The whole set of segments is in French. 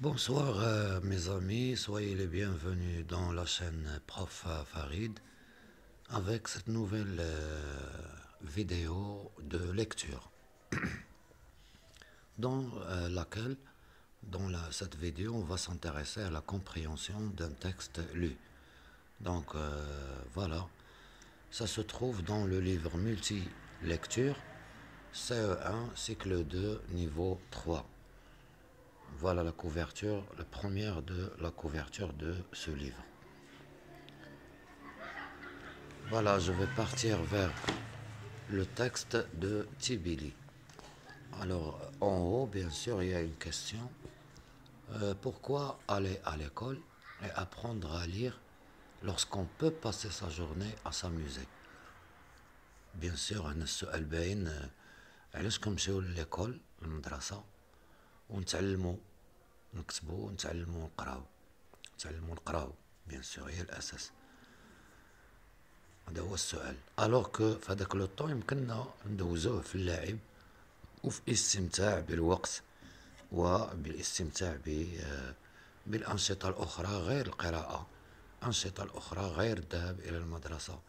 Bonsoir mes amis, soyez les bienvenus dans la chaîne Prof Farid avec cette nouvelle vidéo de lecture dans laquelle, cette vidéo, on va s'intéresser à la compréhension d'un texte lu. Donc voilà, ça se trouve dans le livre multi-lecture CE1, cycle 2, niveau 3. Voilà la couverture, la première de la couverture de ce livre. Voilà, je vais partir vers le texte de Tibili. Alors, en haut, bien sûr, il y a une question. Pourquoi aller à l'école et apprendre à lire lorsqu'on peut passer sa journée à s'amuser? Bien sûr, أنا السؤال باين. علاش كنمشيو لليكول المدرسة ونتعلموا نكتبوا ونتعلموا نقراو بيان سور هي الأساس. هذا هو السؤال. الوغ كو في هذاك لو طون يمكننا ندوزوه في اللعب وفي الاستمتاع بالوقت وبالاستمتاع بالأنشطة الأخرى غير القراءة، أنشطة الأخرى غير الذهاب إلى المدرسة،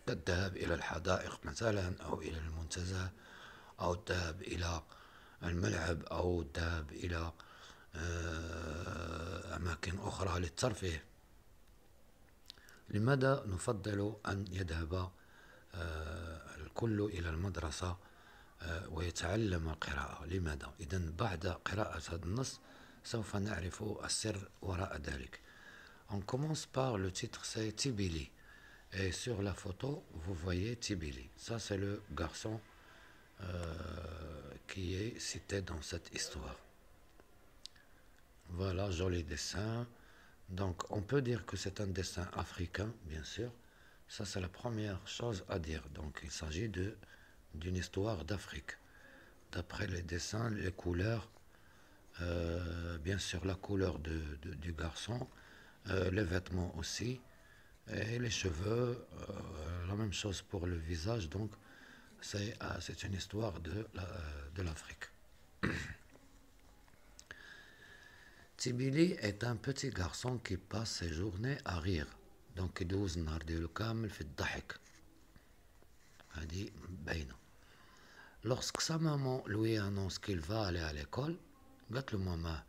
كالذهاب إلى الحدائق مثلا أو إلى المنتزه أو الذهاب إلى الملعب أو الذهاب إلى أماكن أخرى للترفيه. لماذا نفضل أن يذهب الكل إلى المدرسة ويتعلم القراءة؟ لماذا؟ إذن بعد قراءة هذا النص سوف نعرف السر وراء ذلك. On commence par le titre, c'est Tibili. Et sur la photo, vous voyez Tibili. Ça, c'est le garçon qui est cité dans cette histoire. Voilà, joli dessin. Donc, on peut dire que c'est un dessin africain, bien sûr. Ça, c'est la première chose à dire. Donc, il s'agit d'une histoire d'Afrique. D'après les dessins, les couleurs, bien sûr, la couleur du garçon, les vêtements aussi, et les cheveux, la même chose pour le visage. Donc, c'est une histoire de l'Afrique. Tibili est un petit garçon qui passe ses journées à rire. Donc يدوز النهار ديالو كامل في الضحك. هذه باينة. Lorsque sa maman lui annonce qu'il va aller à l'école, قالت له ماما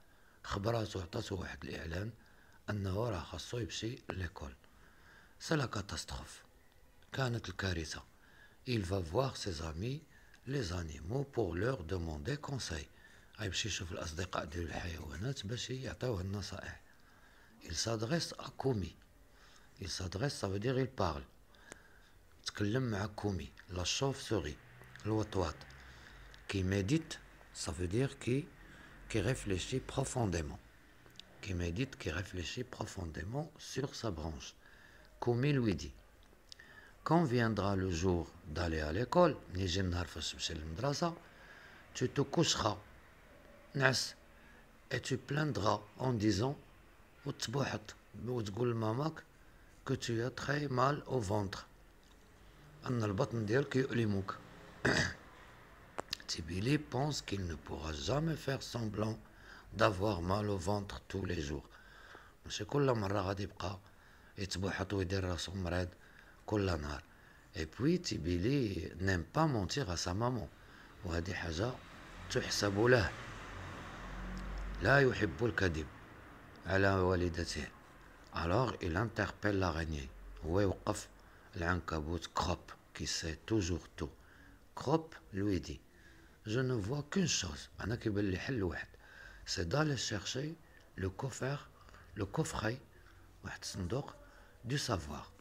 خبراته عطاته واحد الإعلان أنه راه خاصو يمشي لl'école. C'est la catastrophe. كانت الكارثة. Il va voir ses amis, les animaux, pour leur demander conseil. غيمشي يشوف الأصدقاء ديال الحيوانات باش يعطيوه النصائح. Il s'adresse à Koumi. Il s'adresse, ça veut dire il parle. تكلم مع كومي, la chauve-souris, الوطواط. Qui médite, ça veut dire qui réfléchit profondément. Qui médite, qui réfléchit profondément sur sa branche. Koumi lui dit, quand viendra le jour d'aller à l'école, نيجي النهار فاش تمشي للمدرسة, tu te coucheras, نعس, et tu plaindras en disant, وتبوحط وتقول لماماك, que tu as très mal au ventre. أن البطن ديالك يؤلمك. Tibili pense qu'il ne pourra jamais faire semblant d'avoir mal au ventre tous les jours. ماشي كل مرة غادي يبقى يتبوحط ويدير راسو مريض كل نهار. Et puis Tibili n'aime pas mentir à sa maman. وهذه حاجة تحسب له. لا يحب الكذب على والدته. Alors il interpelle l'araignée. هو يوقف العنكبوت Crop qui sait toujours tout. Crop lui dit, je ne vois qu'une chose. أنا كيبان لي حل واحد. C'est d'aller chercher le coffret, واحد الصندوق du savoir.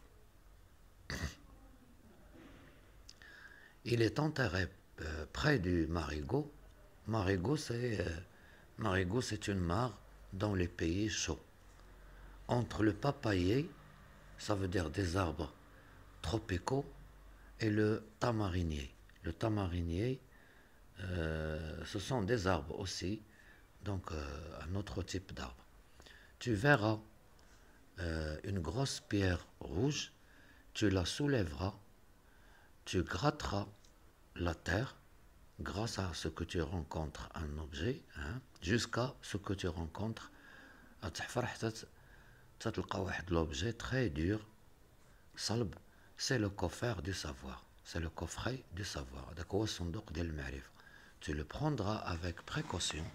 Il est enterré près du marigot. Marigot, c'est une mare dans les pays chauds. Entre le papayer, ça veut dire des arbres tropicaux, et le tamarinier. Le tamarinier, ce sont des arbres aussi, donc un autre type d'arbre. Tu verras une grosse pierre rouge, tu la soulèveras, tu gratteras la terre, grâce à ce que tu rencontres un objet, hein, jusqu'à ce que tu rencontres l'objet très dur, صلب. C'est le coffre du savoir, c'est le coffret du savoir. Tu le prendras avec précaution,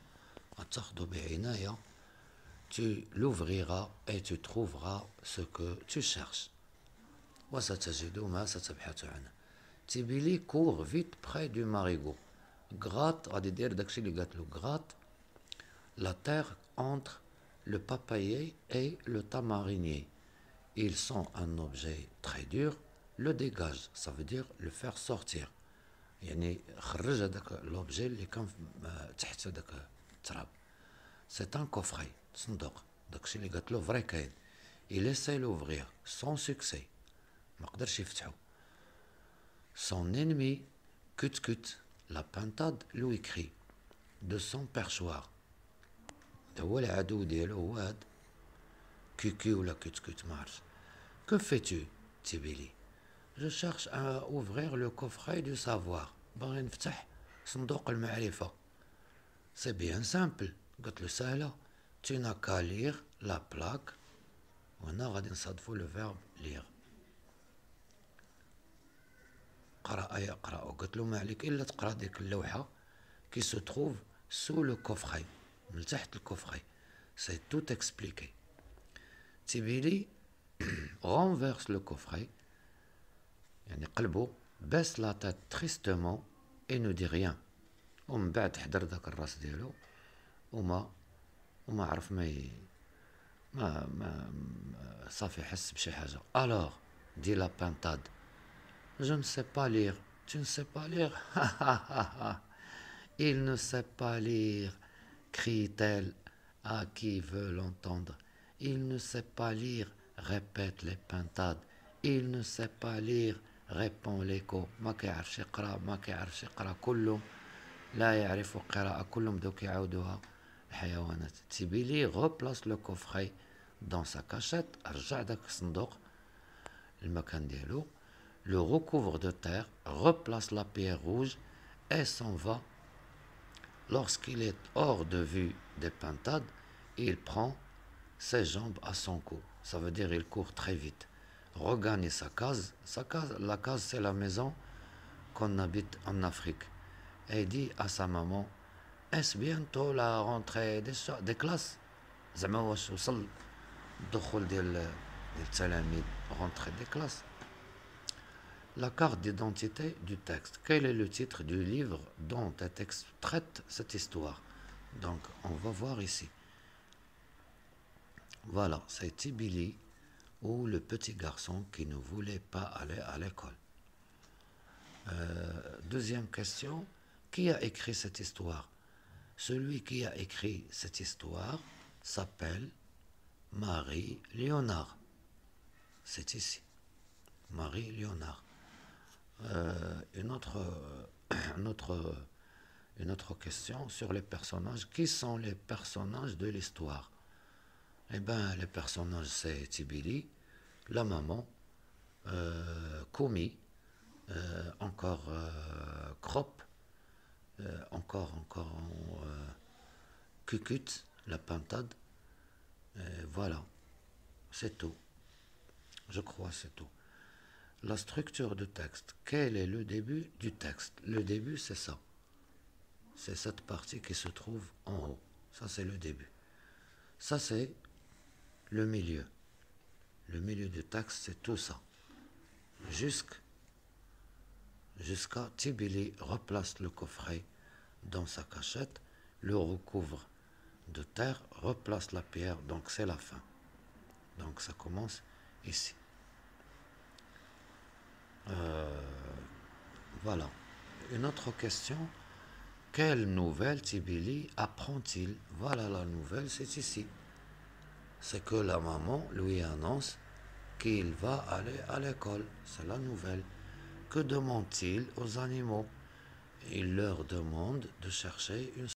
tu l'ouvriras et tu trouveras ce que tu cherches. Tibili court vite près du marigot. Gratte, gratte la terre entre le papayer et le tamarinier. Ils sont un objet très dur, le dégage, ça veut dire le faire sortir. يعني خرج هذاك l'objet اللي كان تحت هذاك التراب. C'est un coffret, صندوق. داكشي اللي قالت له فري كاين. Il essaie l'ouvrir sans succès. ما قدرش يفتحو. Son ennemi, Kut-Kut, la pintade, lui crie de son perchoir. هو العدو ديالو هو هاد كيكي ولا كوت ما عرفتش. Que fais-tu, Tibili? Je cherche à ouvrir le coffret du savoir. باغي نفتح صندوق المعرفة. C'est bien simple. قالت له سهلة. Tu n'as qu'à lire la plaque. وهنا غادي نصادفو le verbe lire. قرأ يقرأ. قالت له ما عليك إلا تقرأ ديك اللوحة qui se trouve sous le coffret. من تحت الكوفري. C'est tout expliqué. Tibili renverse le coffret, يعني قلبه, baisse la tête tristement et ne dit rien. ومن بعد حضر ذاك الراس ديالو وما عرف ما صافي حس بشي حاجة. Alors, dit la pintade, je ne sais pas lire. Tu ne sais pas lire? Il ne sait pas lire, crie-t-elle à qui veut l'entendre. Il ne sait pas lire, répètent les pintades. Il ne sait pas lire, répond l'écho. ما كيعرفش يقرا ما كيعرفش يقرا كلهم لا يعرفوا القراءة. كلهم بداو كيعاودوها الحيوانات. تيبيلي replace le coffret dans sa cachette. رجع داك الصندوق المكان ديالو. Le recouvre de terre, replace la pierre rouge et s'en va. Lorsqu'il est hors de vue des pintades, il prend ses jambes à son cou. Ça veut dire il court très vite. Regagne sa case. La case, c'est la maison qu'on habite en Afrique. Et dit à sa maman, est-ce bientôt la rentrée des classes? زعما واش وصل الدخول ديال التلاميذ rentrée des classes. La carte d'identité du texte. Quel est le titre du livre dont un texte traite cette histoire? Donc, on va voir ici. Voilà, c'est Tibili, ou le petit garçon qui ne voulait pas aller à l'école. Deuxième question, qui a écrit cette histoire? Celui qui a écrit cette histoire s'appelle Marie Léonard. C'est ici. Marie Léonard. Une autre question sur les personnages. Qui sont les personnages de l'histoire? Eh bien, les personnages, c'est Tibili, la maman, Koumi, encore Krop, encore Kukut, la pintade. Voilà, c'est tout. Je crois c'est tout. La structure du texte. Quel est le début du texte? Le début, c'est ça. C'est cette partie qui se trouve en haut. Ça, c'est le début. Ça, c'est le milieu. Le milieu du texte, c'est tout ça. Jusqu'à Tibili replace le coffret dans sa cachette, le recouvre de terre, replace la pierre, donc c'est la fin. Donc ça commence ici. Voilà. Une autre question. Quelle nouvelle Tibili apprend-il? Voilà la nouvelle, c'est ici. C'est que la maman lui annonce qu'il va aller à l'école. C'est la nouvelle. Que demande-t-il aux animaux? Il leur demande de chercher une